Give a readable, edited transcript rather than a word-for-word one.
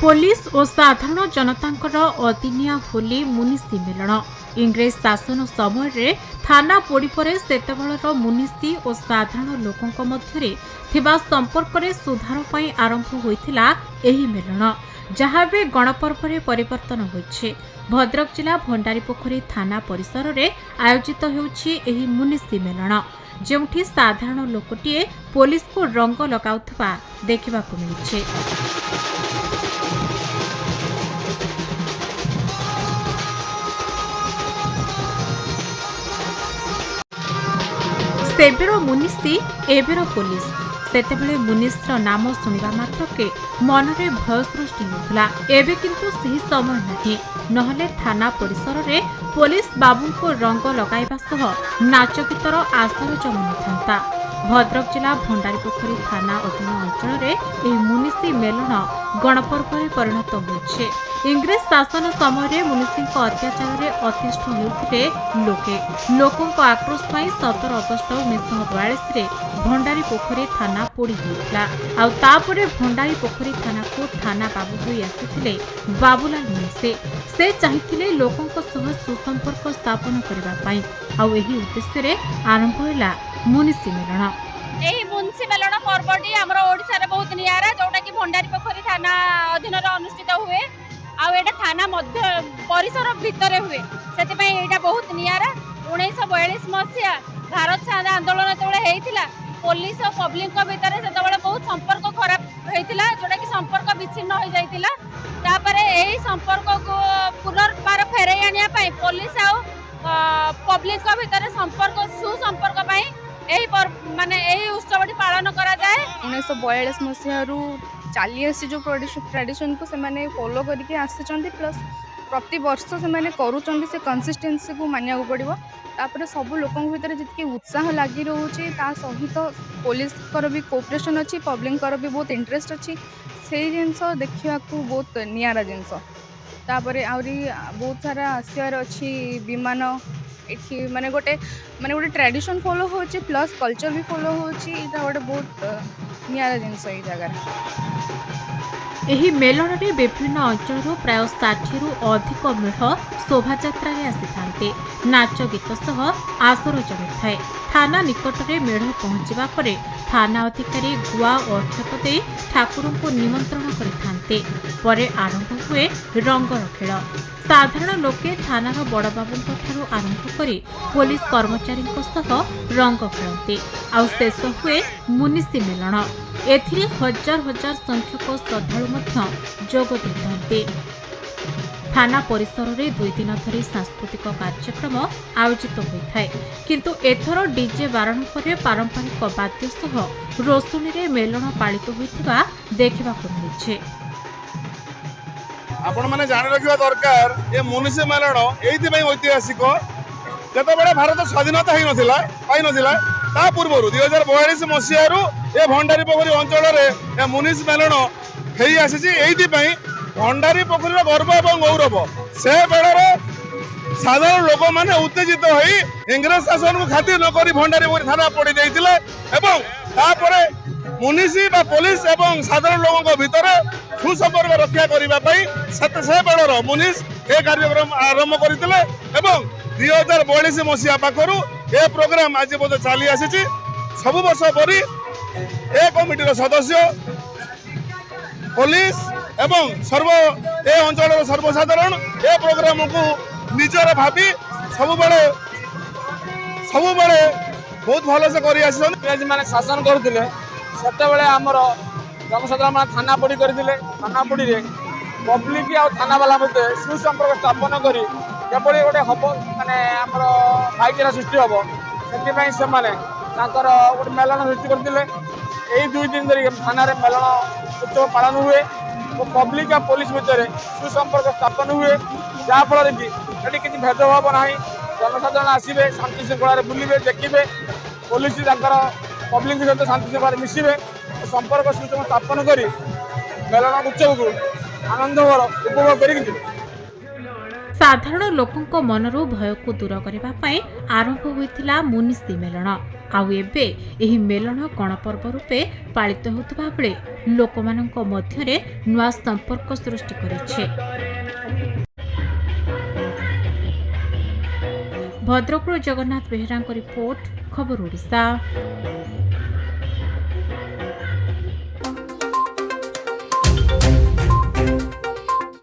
Police और साधारण जनतांकर अदिनिया होली मुनिसी मिलन इंग्रेज शासन समय थाना पोड़ी पर सेतेबेलर मुनिसी और साधारण लोकों मध्य थिबा संपर्क रे सुधार पई आरंभ होइथिला एही मिलन जहाँ भी गणपर्व रे परिवर्तन होइछे। भद्रक जिला भंडारीपोखरी थाना परिसर रे आयोजित होउछि एही मुनिसी मिलन जेउठी साधारण लोकटिए पुलिस को रंग लगाउथबा देखिबाकू मिलिछे। सेबेर मुनिसी एबेर पुलिस सेतेबेले मुनिसर नाम शुणिबा मात्रके मनरे भय सृष्टि होता। एबे किंतु सही समय नहीं नहले थाना परिसर रे पुलिस बाबू को रंग लगाइबा सह नाच गीतर आसर जमि था। भद्रक जिला भंडारीपोखरी थाना अधीन अंचल रे एही मुनिसी मेलन गणपर्व रे परिणत होइछे। इंग्रेज शासन समय मुनिसी अत्याचार रे अतिष्ठ होउथिले लोकों आक्रोश पाई 17 अगस्ट 1942 रे भंडारीपोखरी थाना पोड़ी होइतला। आ तापरे भंडारीपोखरी थाना को थाना बाबू होई आसिथिले बाबूलाल मुनिसी। से चाहिथिले लोकों सह सुसंपर्क स्थापन करबा पाई आ एही उद्देश्य रे आरंभ होला मुनिसी मेलन। एही मुनिसी मेलन पर्वटी हमर ओडिसा रे बहुत नियारा जोटा कि भंडारीपोखरी थाना अधीन रे अनुष्ठित हुए आ एटा थाना मध्य परिसर भितर हुए सेति एटा बहुत नियारा। 1942 मसिया भारत छाड़ आंदोलन तबले हेइतिला पुलिस और पब्लिक भितर से बहुत संपर्क खराब होइतिला जोटा कि संपर्क विच्छिन्न हो जाइतिला। तापरे एही संपर्क को पुनर्बार फेराई आनिया पई पुलिस आ पब्लिक भितर संपर्क सुसंपर्क पई एही माने एही उत्सवटी पालन करा जाए। 1942 मसिया चली आसी जो ट्रेडिशन को से फॉलो करके आसी प्लस प्रति वर्ष से करूँ से कंसिस्टेंसी को मानिया पड़ो। तापर सब लोकों भीतर जितकी उत्साह लगी रोचे ता सहित पुलिस भी कोऑपरेशन अच्छी पब्लिक भी बहुत इंटरेस्ट अच्छी से जिनस देखा बहुत नियारा जिनस। तापर आहरी बहुत सारा आसियार अच्छी विमान ये माने गोटे ट्रेडिशन फॉलो होची प्लस कल्चर भी फॉलो होची इटा गोटे बहुत नियारा जिनस ये जगह। एही मेलन रे विभिन्न अंचल प्राय 60 रु अधिक मेढ़ शोभायात्रा आसी नाच गीत सह आसर जमी थाए। थाना निकट में मेढ़ पहुंचवा परे थाना अधिकारी गुआ और अक्षत दे ठाकुर को निमंत्रण करते परे आरंभ हुए रंगर खेल। साधारण लोके थानार बड़ बाबू आरंभ करी पुलिस कर्मचारी सह रंग खेलते आउ शेष हुए मुनिसी मेलन। एथिरे हजार हजार संख्यक श्रद्धालु जोग देते। थाना परिसर में 2 दिन धरी सांस्कृतिक कार्यक्रम आयोजित होता है किंतु एथर डीजे बारण पर पारंपरिक वाद्य सह रोशनी रे मेलन पालित होता देखा मिले। आपण माने जान रखिबा दरकार ये मुनिसी मेलन एइथि ऐतिहासिक जतबेले भारत स्वाधीनता ही नथिला पाई नथिला ता पूर्व 2042 मसिया ये भंडारीपोखरी अंचल में मुनिसी मेलन हेई आसी एइथि भंडारीपोखरी गर्व और गौरव से बेलर साधारण लोक मैंने उत्तेजित होई इंग्रेज शासन को खातिर नक भंडारीपोखरी थाना पड़ी देइतिले एवं तापरे मुनिसी बा पुलिस एवं साधारण लोकों भीतर सुसंपर्क रक्षा करने से बेलर मुनिस ये कार्यक्रम आरंभ करते 2042 मसीहा पाखर ये प्रोग्राम आज बोध चली आसी सब वर्ष परी ए कमिटीर सदस्य पुलिस एवं ए अंचल सर्वसाधारण ए प्रोग्राम को निजर भावी सब बहुत भल से कर माने शासन करुले से आमर जनसाधारण थाना पड़ी करते थाना पड़ी पब्लिक आ थाना वाला मध्य सुसंपर्क स्थापन करी केपरि गोटे हम माने आमर भाईचारा सृष्टि हम से गोटे मेलन सृष्टि करते। यही 2 दिन धरिक थाना मेलन उत्सव पालन हुए और पब्लिक और पुलिस भितर सुसंपर्क स्थापन हुए जहाँफल कि ये किसी भेदभाव ना जनसाधारण आसवे शांति श्रृंखला बुलवे देखिए पुलिस पब्लिक सहित शांति श्रृंखला मिसवे संपर्क सुसंपर्क स्थापन कर मेलन उत्सव को आनंद उपभोग कर। ସାଧାରଣ ଲୋକଙ୍କ ମନରୁ ଭୟକୁ ଦୂର କରିବା ପାଇଁ ଆରମ୍ଭ ହୋଇଥିଲା ମୁନିଷି ମେଲଣ। ଆଉ ଏବେ ଏହି ମେଲଣ ଗଣପର୍ବ ରୂପେ ପାଳିତ ହେଉଥିବା ବେଳେ ଲୋକମାନଙ୍କ ମଧ୍ୟରେ ନୂଆ ସମ୍ପର୍କ ସୃଷ୍ଟି କରିଛି। ଭଦ୍ରକରୁ ଜଗନ୍ନାଥ ବେହେରାଙ୍କ ରିପୋର୍ଟ, ଖବର ଓଡ଼ିଶା।